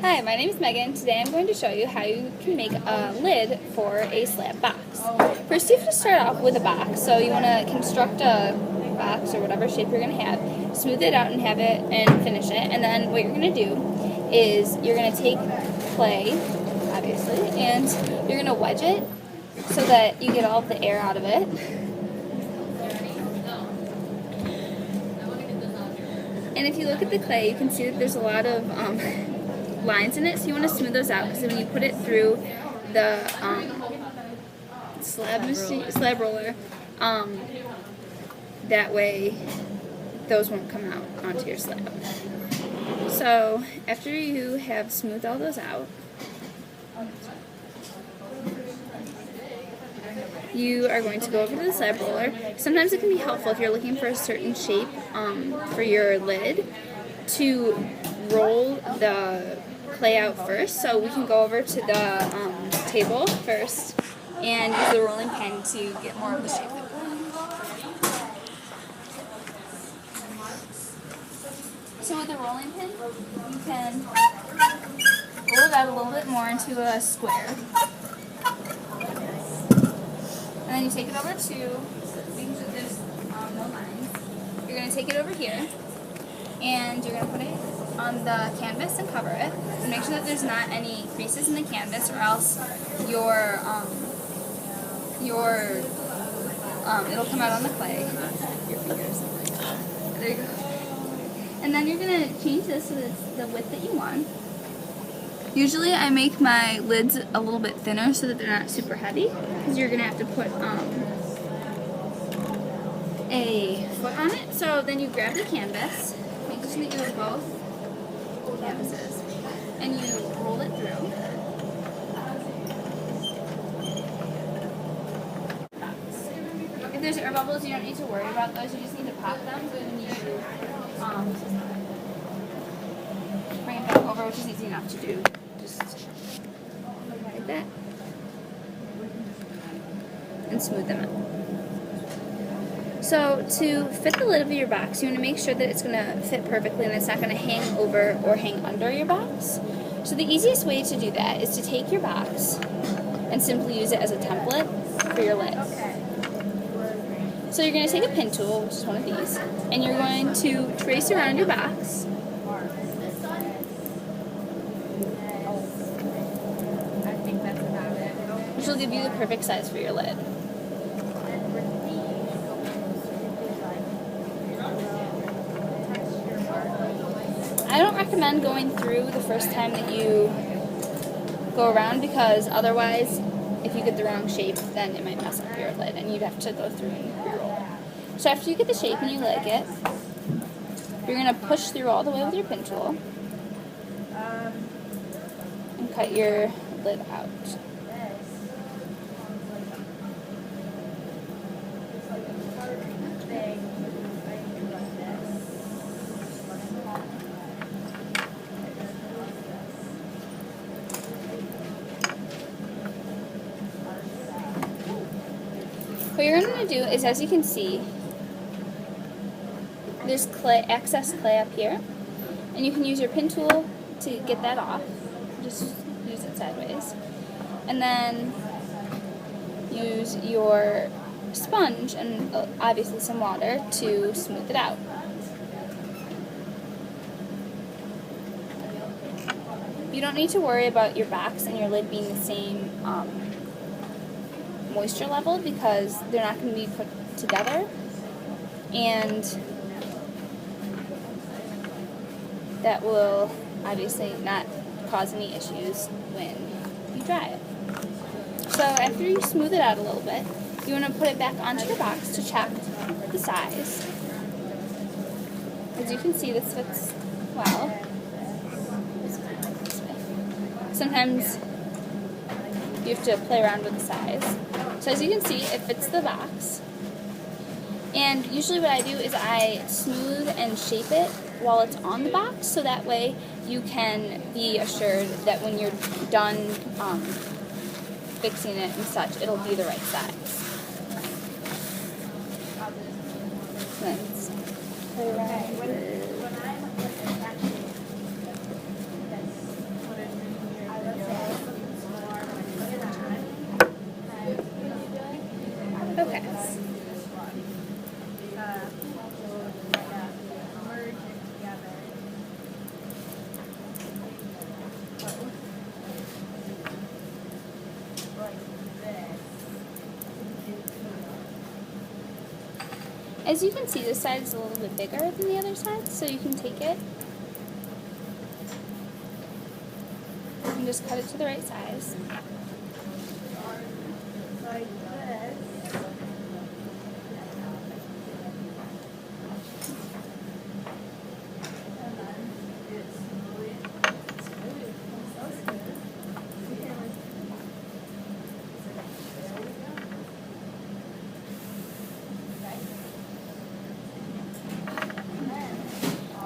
Hi, my name is Megan. Today I'm going to show you how you can make a lid for a slab box. First you have to start off with a box. So you want to construct a box or whatever shape you're going to have, smooth it out and have it and finish it. And then what you're going to do is you're going to take clay, obviously, and you're going to wedge it so that you get all of the air out of it. And if you look at the clay, you can see that there's a lot of lines in it, so you want to smooth those out because when you put it through the slab roller, that way those won't come out onto your slab. So after you have smoothed all those out, you are going to go over to the slab roller. Sometimes it can be helpful if you're looking for a certain shape for your lid to roll the clay out first. So we can go over to the table first and use the rolling pin to get more of the shape that we want. So with the rolling pin, you can roll it out a little bit more into a square. And then you take it over to, because there's no lines, you're going to take it over here, and you're going to put it on the canvas and cover it. And make sure that there's not any creases in the canvas, or else it'll come out on the clay. Your fingers. There you go. And then you're going to change this so that it's the width that you want. Usually I make my lids a little bit thinner so that they're not super heavy, because you're going to have to put a foot on it. So then you grab the canvas, make sure that you have both canvases, and you roll it through. If there's air bubbles, you don't need to worry about those, you just need to pop them when you bring it back over, which is easy enough to do. Just like that. And smooth them out. So to fit the lid of your box, you want to make sure that it's going to fit perfectly and it's not going to hang over or hang under your box. So the easiest way to do that is to take your box and simply use it as a template for your lid. So you're going to take a pin tool, which is one of these, and you're going to trace around your box. Which will give you the perfect size for your lid. I don't recommend going through the first time that you go around, because otherwise, if you get the wrong shape, then it might mess up your lid and you'd have to go through and re-roll. So after you get the shape and you like it, you're going to push through all the way with your pin tool and cut your lid out. What you're going to do is, as you can see, there's excess clay up here, and you can use your pin tool to get that off. Just use it sideways. And then use your sponge and obviously some water to smooth it out. You don't need to worry about your box and your lid being the same moisture level, because they're not going to be put together, and that will obviously not cause any issues when you dry it. So after you smooth it out a little bit, you want to put it back onto your box to check the size. As you can see, this fits well. Sometimes you have to play around with the size. So as you can see, it fits the box. And usually what I do is I smooth and shape it while it's on the box, so that way you can be assured that when you're done fixing it and such, it'll be the right size. Let's put it around. As you can see, this side is a little bit bigger than the other side, so you can take it and just cut it to the right size.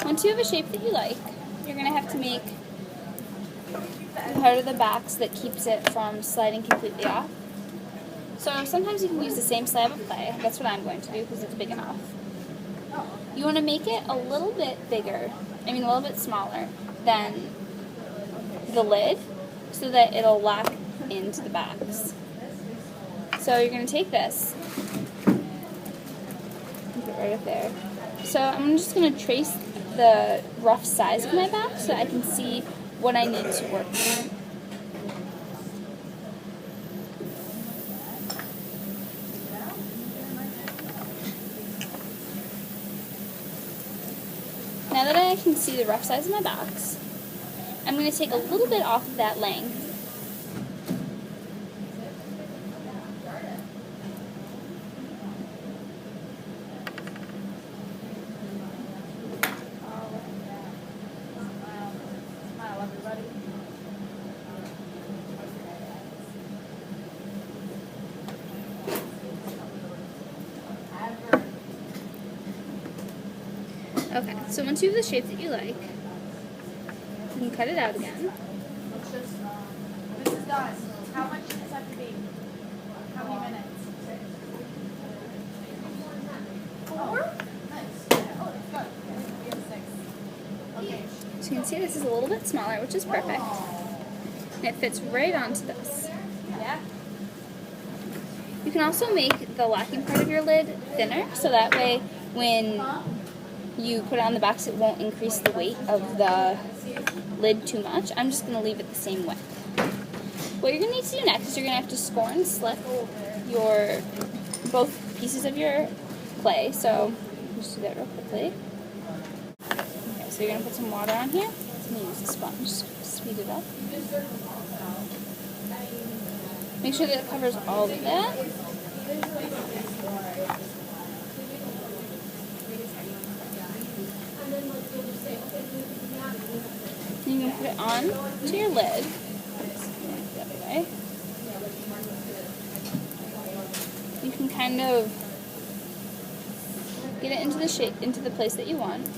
Once you have a shape that you like, you're going to have to make the part of the backs that keeps it from sliding completely off. So sometimes you can use the same slab of clay. That's what I'm going to do because it's big enough. You want to make it a little bit bigger, a little bit smaller than the lid so that it'll lock into the backs. So you're going to take this, put it right up there. So I'm just going to trace the rough size of my back so that I can see what I need to work with. Now that I can see the rough size of my backs, I'm going to take a little bit off of that length . Okay, so once you have the shape that you like, you can cut it out again. This is done. How much does this have to be? How many minutes? 4? Nice. Oh, it's good. We have 6. Okay. So you can see this is a little bit smaller, which is perfect. And it fits right onto this. Yeah. You can also make the locking part of your lid thinner, so that way when you put it on the backs, it won't increase the weight of the lid too much. I'm just going to leave it the same width. What you're going to need to do next is you're going to have to score and slip both pieces of your clay. So just do that real quickly. Okay, so you're going to put some water on here. I'm going to use a sponge to speed it up. Make sure that it covers all of that. And you can put it on to your lid. The other way. You can kind of get it into the shape, into the place that you want.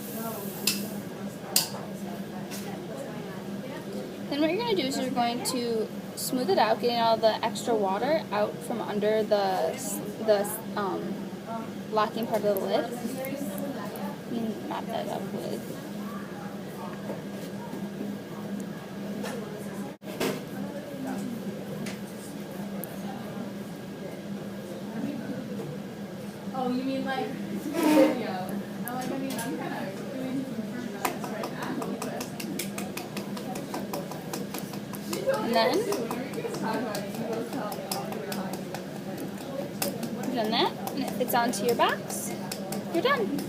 Then what you're going to do is you're going to smooth it out, getting all the extra water out from under the locking part of the lid. You can mop that up with. Oh, you mean like video? I'm kind of doing some right now. And then, you've done that, and it fits onto your box. You're done.